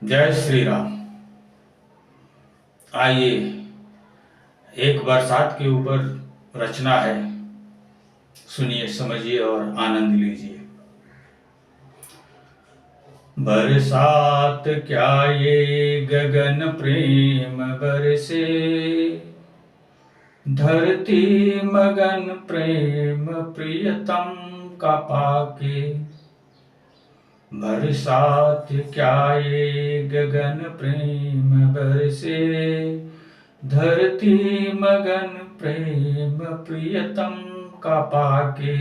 जय श्री राम। आइए, एक बरसात के ऊपर रचना है, सुनिए, समझिए और आनंद लीजिए। बरसात क्या ये गगन प्रेम बरसे, धरती मगन प्रेम प्रियतम का पाके। बरसात क्या ये गगन प्रेम बरसे, धरती मगन प्रेम प्रियतम का पाके।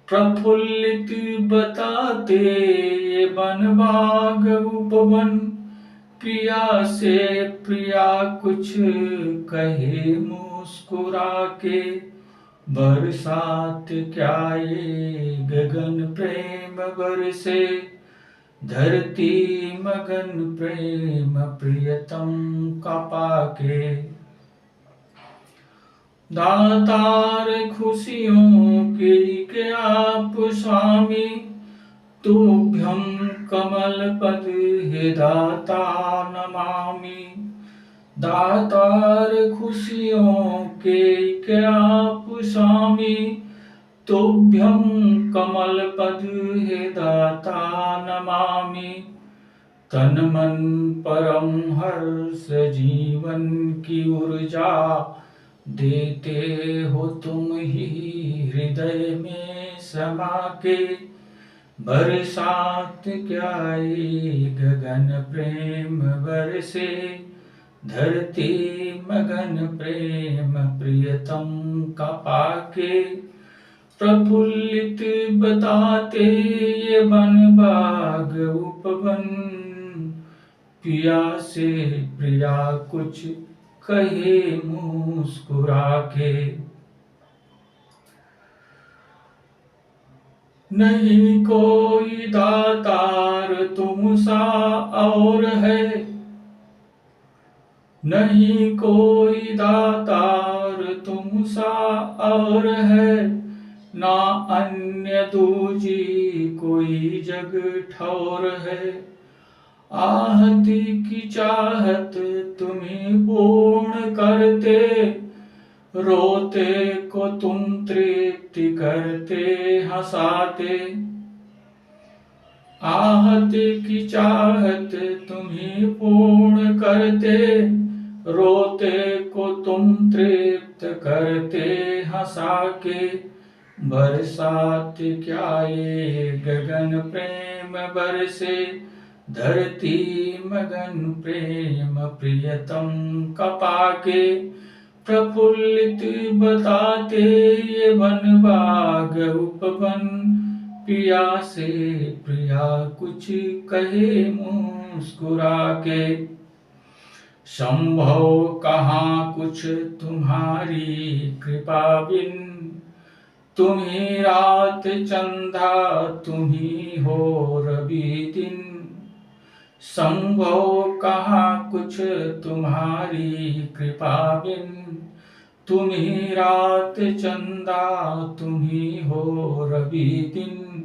प्रफुल्लित बताते ये वन बाग उपवन, प्रिया से प्रिया कुछ कहे मुस्कुरा के। बरसात क्या ये गगन प्रेम बरसे, धरती मगन प्रेम प्रियतम का पाके। दातार खुशियों के आप स्वामी, तुभ्यं कमल पद हे दाता नमामि। दातार खुशियों के आप स्वामी, तुभ्यं कमल पद हे दाता नमामि। तन मन परम हर्ष जीवन की ऊर्जा, देते हो तुम ही हृदय में समा के। बरसात क्या ये गगन प्रेम बरसे, धरती मगन प्रेम प्रियतम का पाके। प्रफुल्लित बताते ये वन बाग उपवन, पिया से प्रिया कुछ कहे मुस्कुरा के। नहीं कोई दातार तुम सा और है, नहीं कोई दातार तुम सा और है। ना अन्य दूजी कोई जग ठौर है। आहती की चाहत तुम्हें पूर्ण करते, रोते को तुम तृप्ति करते हंसाते। आहती की चाहत तुम्हें पूर्ण करते, रोते को तुम तृप्त करते हंसा के। बरसात क्या ये गगन प्रेम बरसे, धरती मगन प्रेम प्रियतम का पाके। प्रफुल्लित बताते ये वन बाग उपवन, पिया से प्रिया कुछ कहे मुस्कुरा के। संभव कहाँ कुछ तुम्हारी कृपा बिन, तुम्ही रात चंदा तुम्ही हो रवि दिन। संभव कहाँ कुछ तुम्हारी कृपा बिन, तुम्ही रात चंदा तुम्ही हो रवि दिन।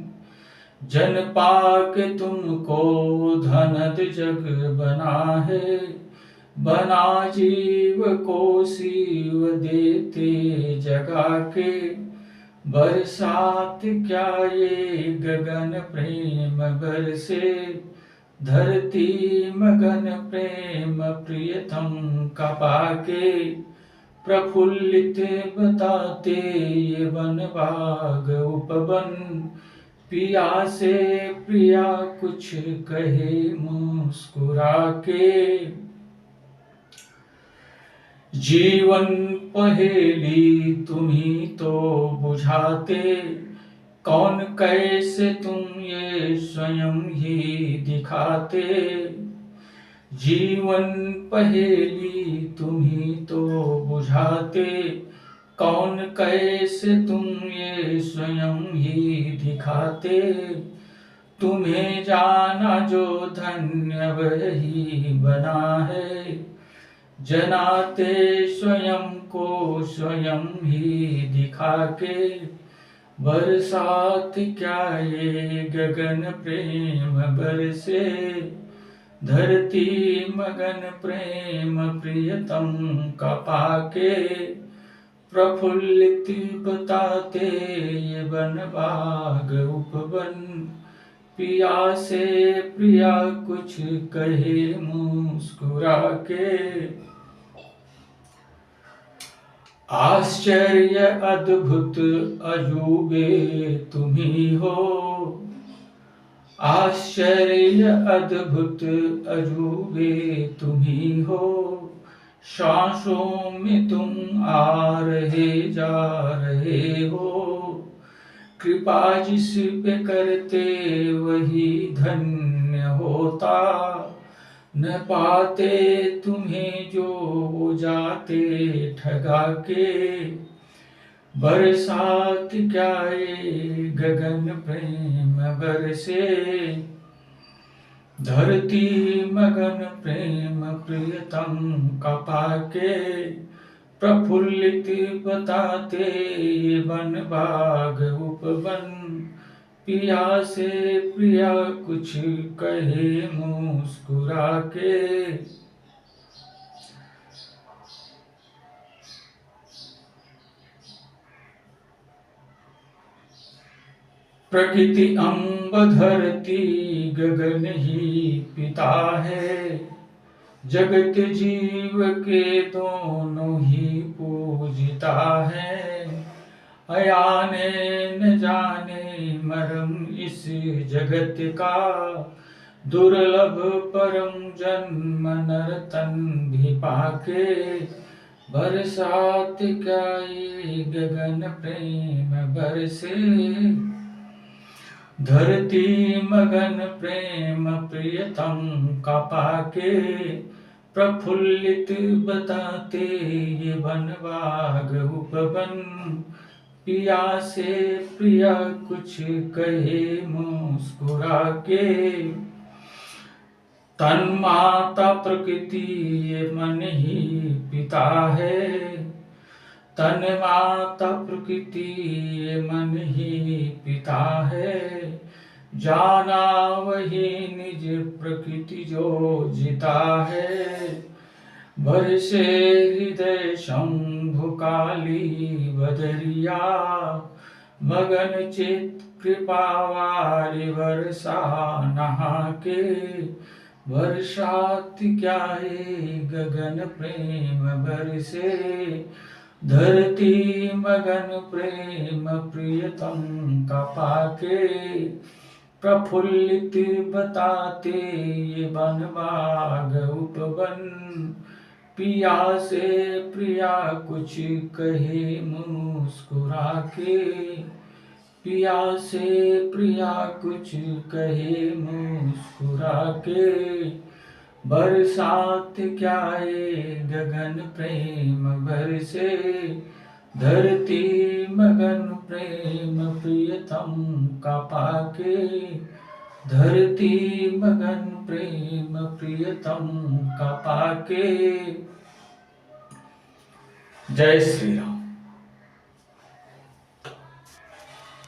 जन पाक तुमको धनद जग बना है, बना जीव को शिव देते जगा के। बरसात क्या ये गगन प्रेम बरसे, धरती मगन प्रेम प्रियतम का पाके। प्रफुल्लित बताते ये वन बाग उपवन, पिया से प्रिया कुछ कहे मुस्कुरा के। जीवन पहेली तुम्ही तो बुझाते, कौन कैसे तुम ये स्वयं ही दिखाते। जीवन पहेली तुम्ही तो बुझाते, कौन कैसे तुम ये स्वयं ही दिखाते। तुम्हें जाना जो धन्य वही बना है, जनाते स्वयं को स्वयं ही दिखा के। बरसात क्या ये गगन प्रेम बरसे, धरती मगन प्रेम प्रियतम का पाके, प्रफुल्लित बताते ये बन बाग उपवन, पिया से प्रिया कुछ कहे मुस्कुरा के। आश्चर्य अद्भुत अजूबे तुम्ही हो, आश्चर्य अद्भुत अजूबे तुम्ही हो, सांसों में तुम आ रहे जा रहे हो, कृपा जिस पे करते वही धन्य होता, न पाते तुम्हें जो वो जाते ठगा के। बरसात क्या ये गगन प्रेम बरसे, धरती मगन प्रेम प्रियतम का पाके, प्रफुल्लित बताते बन बाग उपवन, पिया से प्रिया कुछ कहे मुस्कुरा के। प्रकृति अम्ब धरती गगन ही पिता है, जगत जीव के दोनों ही पूजिता है, अयाने न जाने मरम इस जगत का, दुर्लभ परम जन्म नर तन भी पाके। बरसात क्या ये गगन प्रेम बरसे, धरती मगन प्रेम प्रियतम का पाके, प्रफुल्लित बताते ये वन बाग उपवन, पिया से प्रिया कुछ कहे मुस्कुरा के। तन माता प्रकृति ये मन ही पिता है, तन माता प्रकृति ये मन ही पिता है, जाना वही निज प्रकृति जो जीता है। बरसे हृदय शंभु काली बदरिया, मगन चित कृपा वारी वर्षा नहा के। बरसात क्या ये गगन प्रेम बरसे, धरती मगन प्रेम प्रियतम का पाके, प्रफुल्लित बताते ये बन बाग उपवन, पिया से प्रिया कुछ कहे मुस्कुरा के। पिया से प्रिया कुछ कहे मुस्कुरा के। बरसात क्या ये गगन प्रेम बरसे, धरती मगन प्रेम प्रियतम का पाके, धरती मगन प्रेम प्रियतम का पाके। जय श्री राम।